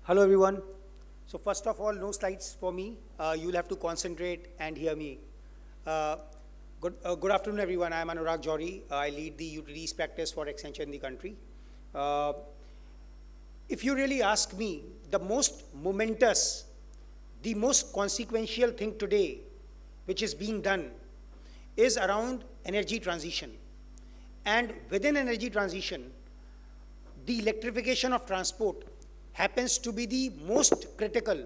Hello everyone. So first of all, no slides for me. You'll have to concentrate and hear me. Uh, good afternoon everyone. I'm Anurag Johri. I lead the utilities practice for Accenture in the country. Uh, if you really ask me, the most momentous, the most consequential thing today which is being done is around energy transition. And within energy transition, the electrification of transport happens to be the most critical,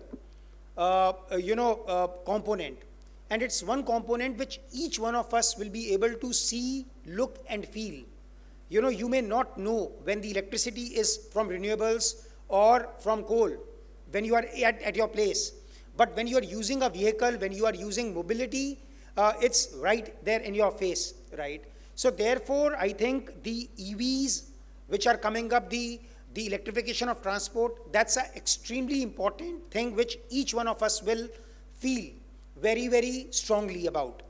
component. And it's one component which each one of us will be able to see, look, and feel. You may not know when the electricity is from renewables or from coal, when you are at your place. But when you are using a vehicle, when you are using mobility, it's right there in your face, right? So therefore, I think the EVs which are coming up, the electrification of transport, that's an extremely important thing which each one of us will feel very, very strongly about.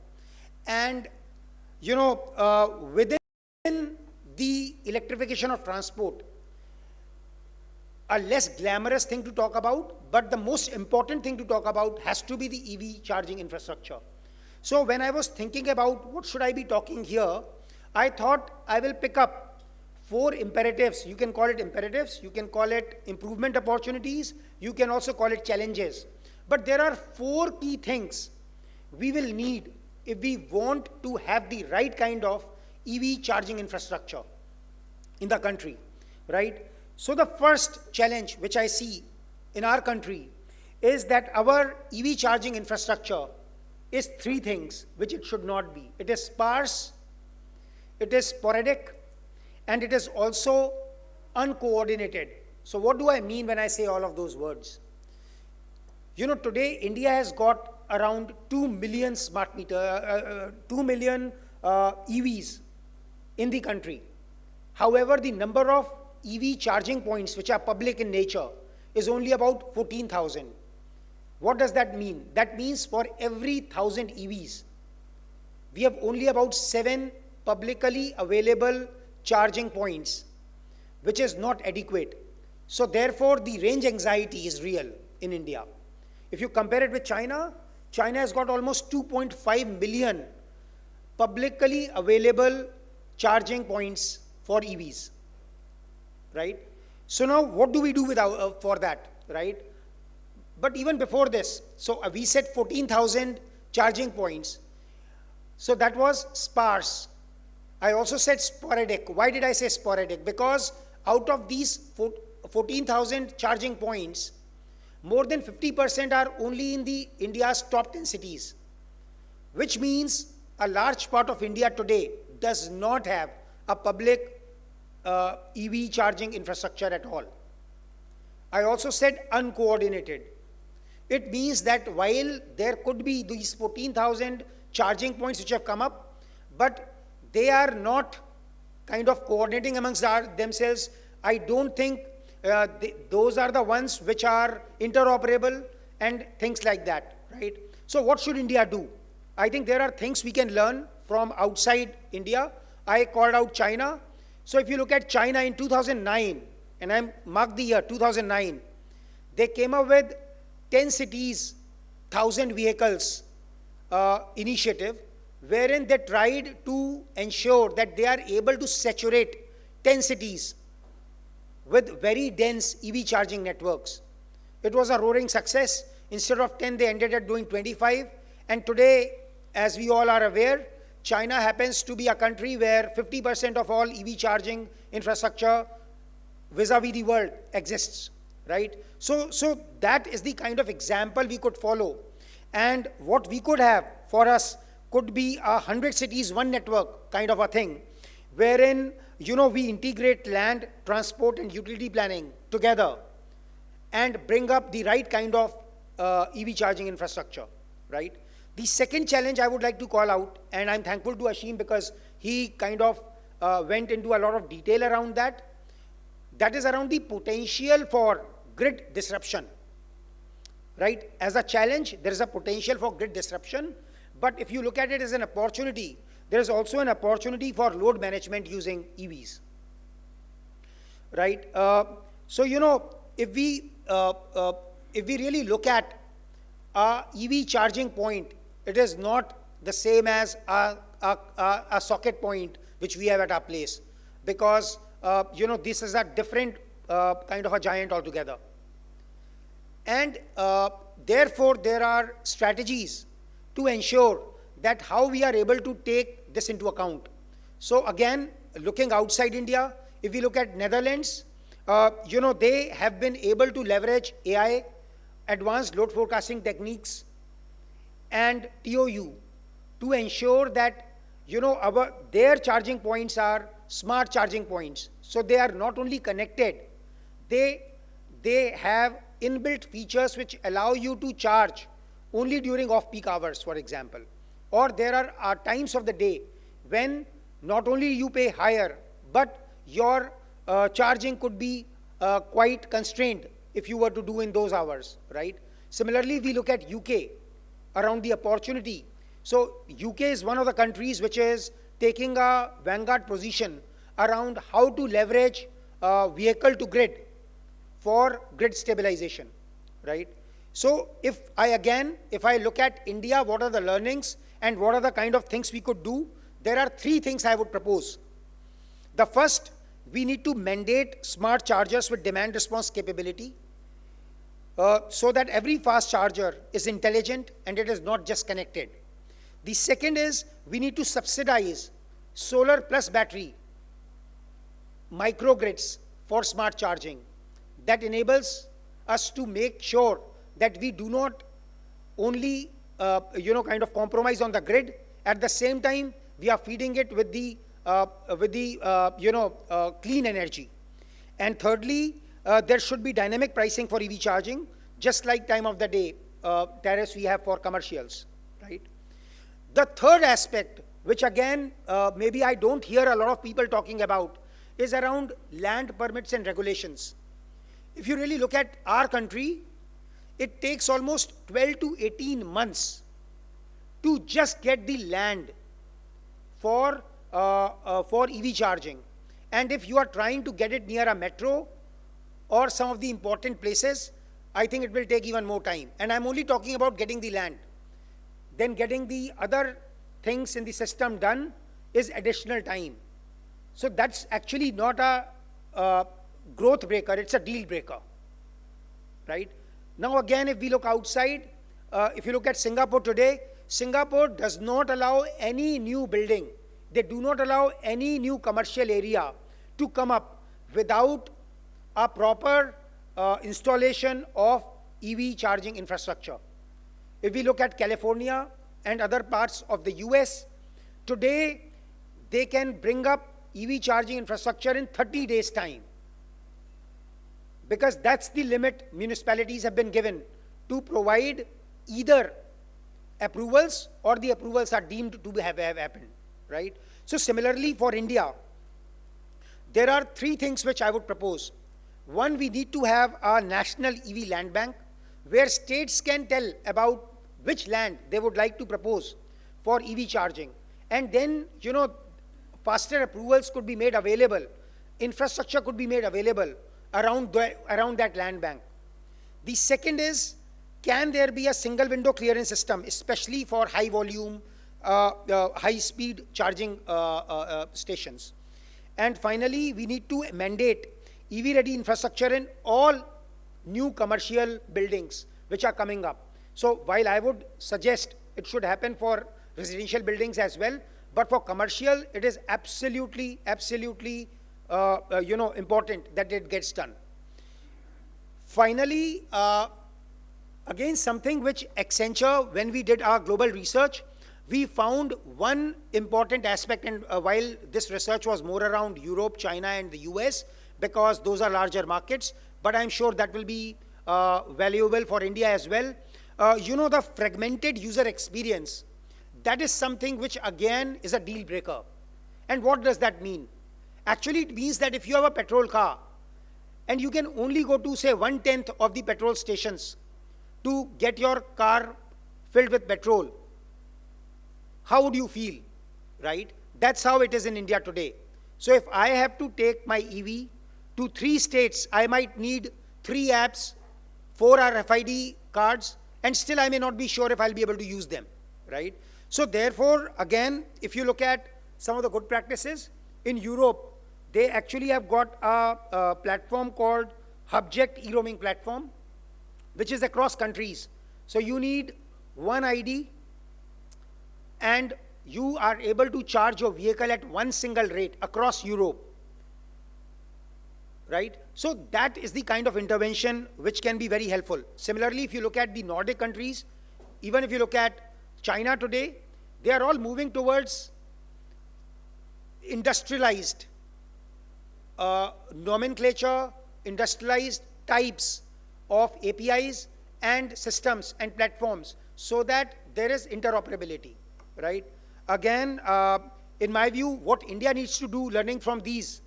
And, within the electrification of transport, a less glamorous thing to talk about, but the most important thing to talk about has to be the EV charging infrastructure. So when I was thinking about what should I be talking here, I thought I will pick up 4 imperatives. You can call it imperatives, you can call it improvement opportunities, you can also call it challenges. But there are 4 key things we will need if we want to have the right kind of EV charging infrastructure in the country, right? So the first challenge which I see in our country is that our EV charging infrastructure is 3 things which it should not be. It is sparse, it is sporadic, and it is also uncoordinated. So what do I mean when I say all of those words? Today India has got around 2 million smart meter, 2 million EVs in the country. However, the number of EV charging points which are public in nature is only about 14,000. What does that mean? That means for every 1,000 EVs, we have only about 7 publicly available charging points, which is not adequate. So therefore, the range anxiety is real in India. If you compare it with China, China has got almost 2.5 million publicly available charging points for EVs, right? So now what do we do for that, right? But even before this, so we said 14,000 charging points. So that was sparse. I also said sporadic. Why did I say sporadic? Because out of these 14,000 charging points, more than 50% are only in the India's top 10 cities, which means a large part of India today does not have a public EV charging infrastructure at all. I also said uncoordinated. It means that while there could be these 14,000 charging points which have come up, but they are not kind of coordinating amongst themselves. I don't think those are the ones which are interoperable and things like that, right? So what should India do? I think there are things we can learn from outside India. I called out China. So if you look at China in 2009, and I marked the year 2009, they came up with 10 cities, 1,000 vehicles initiative, wherein they tried to ensure that they are able to saturate 10 cities with very dense EV charging networks. It was a roaring success. Instead of 10, they ended up doing 25. And today, as we all are aware, China happens to be a country where 50% of all EV charging infrastructure vis-a-vis the world exists, right? So that is the kind of example we could follow. And what we could have for us could be 100 cities, one network kind of a thing, wherein, we integrate land, transport, and utility planning together and bring up the right kind of EV charging infrastructure, right? The second challenge I would like to call out, and I'm thankful to Ashim because he kind of went into a lot of detail around that, that is around the potential for grid disruption, right? As a challenge, there is a potential for grid disruption, but if you look at it as an opportunity, there is also an opportunity for load management using EVs, right? So, if we if we really look at a EV charging point, it is not the same as a socket point which we have at our place, because this is a different kind of a giant altogether. And therefore, there are strategies to ensure that how we are able to take this into account. So again, looking outside India, if we look at Netherlands, they have been able to leverage AI, advanced load forecasting techniques, and TOU to ensure that their charging points are smart charging points. So they are not only connected, they have inbuilt features which allow you to charge only during off-peak hours, for example. Or there are times of the day when not only you pay higher, but your charging could be quite constrained if you were to do in those hours, right? Similarly, we look at UK around the opportunity. So UK is one of the countries which is taking a vanguard position around how to leverage vehicle to grid for grid stabilization, right? So if I look at India, what are the learnings and what are the kind of things we could do? There are three things I would propose. The first, we need to mandate smart chargers with demand response capability so that every fast charger is intelligent and it is not just connected. The second is we need to subsidize solar plus battery microgrids for smart charging. That enables us to make sure that we do not only kind of compromise on the grid. At the same time, we are feeding it with the clean energy. And thirdly, there should be dynamic pricing for EV charging, just like time of the day tariffs we have for commercials, right? The third aspect, which again maybe I don't hear a lot of people talking about, is around land permits and regulations. If you really look at our country, it takes almost 12 to 18 months to just get the land for EV charging. And if you are trying to get it near a metro or some of the important places, I think it will take even more time. And I'm only talking about getting the land. Then getting the other things in the system done is additional time. So that's actually not a growth breaker, it's a deal breaker, right? Now again, if we look outside, if you look at Singapore today, Singapore does not allow any new building. They do not allow any new commercial area to come up without a proper installation of EV charging infrastructure. If we look at California and other parts of the US, today they can bring up EV charging infrastructure in 30 days' time, because that's the limit municipalities have been given to provide either approvals or the approvals are deemed to have happened, right? So similarly for India, there are three things which I would propose. One, we need to have a national EV land bank where states can tell about which land they would like to propose for EV charging. And then, faster approvals could be made available, infrastructure could be made available around that land bank. The second is, can there be a single window clearance system, especially for high volume, high speed charging stations? And finally, we need to mandate EV ready infrastructure in all new commercial buildings which are coming up. So while I would suggest it should happen for residential buildings as well, but for commercial, it is absolutely important that it gets done. Finally, again, something which Accenture, when we did our global research, we found one important aspect, and while this research was more around Europe, China, and the US, because those are larger markets, but I'm sure that will be valuable for India as well. The fragmented user experience, that is something which again is a deal breaker. And what does that mean? Actually, it means that if you have a petrol car and you can only go to, say, 1/10 of the petrol stations to get your car filled with petrol, how would you feel, right? That's how it is in India today. So if I have to take my EV to 3 states, I might need 3 apps 4 RFID cards, and still I may not be sure if I'll be able to use them, right? So therefore, again, if you look at some of the good practices, in Europe, they actually have got a platform called Hubject e-roaming platform, which is across countries. So you need one ID, and you are able to charge your vehicle at one single rate across Europe, right? So that is the kind of intervention which can be very helpful. Similarly, if you look at the Nordic countries, even if you look at China today, they are all moving towards industrialized nomenclature, industrialized types of APIs and systems and platforms, so that there is interoperability, right? Again, in my view, what India needs to do, learning from these,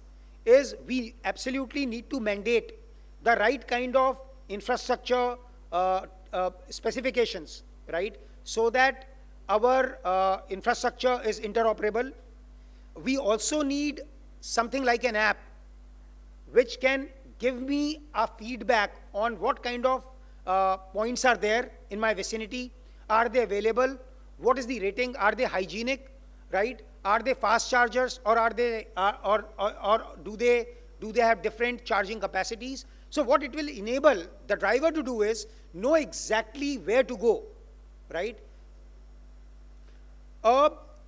is we absolutely need to mandate the right kind of infrastructure specifications, right? So that our infrastructure is interoperable. We also need something like an app which can give me a feedback on what kind of points are there in my vicinity. Are they available? What is the rating? Are they hygienic, right? Are they fast chargers, or are they or do they have different charging capacities? So what it will enable the driver to do is know exactly where to go, right?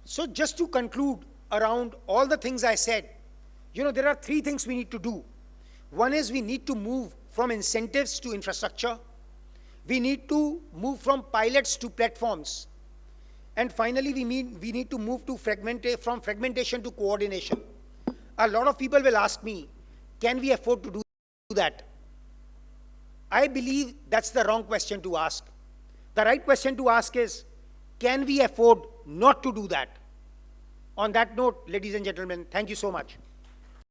So just to conclude around all the things I said, there are 3 things we need to do. One is we need to move from incentives to infrastructure. We need to move from pilots to platforms. And finally, we need to move to from fragmentation to coordination. A lot of people will ask me, can we afford to do that? I believe that's the wrong question to ask. The right question to ask is, can we afford not to do that? On that note, ladies and gentlemen, thank you so much.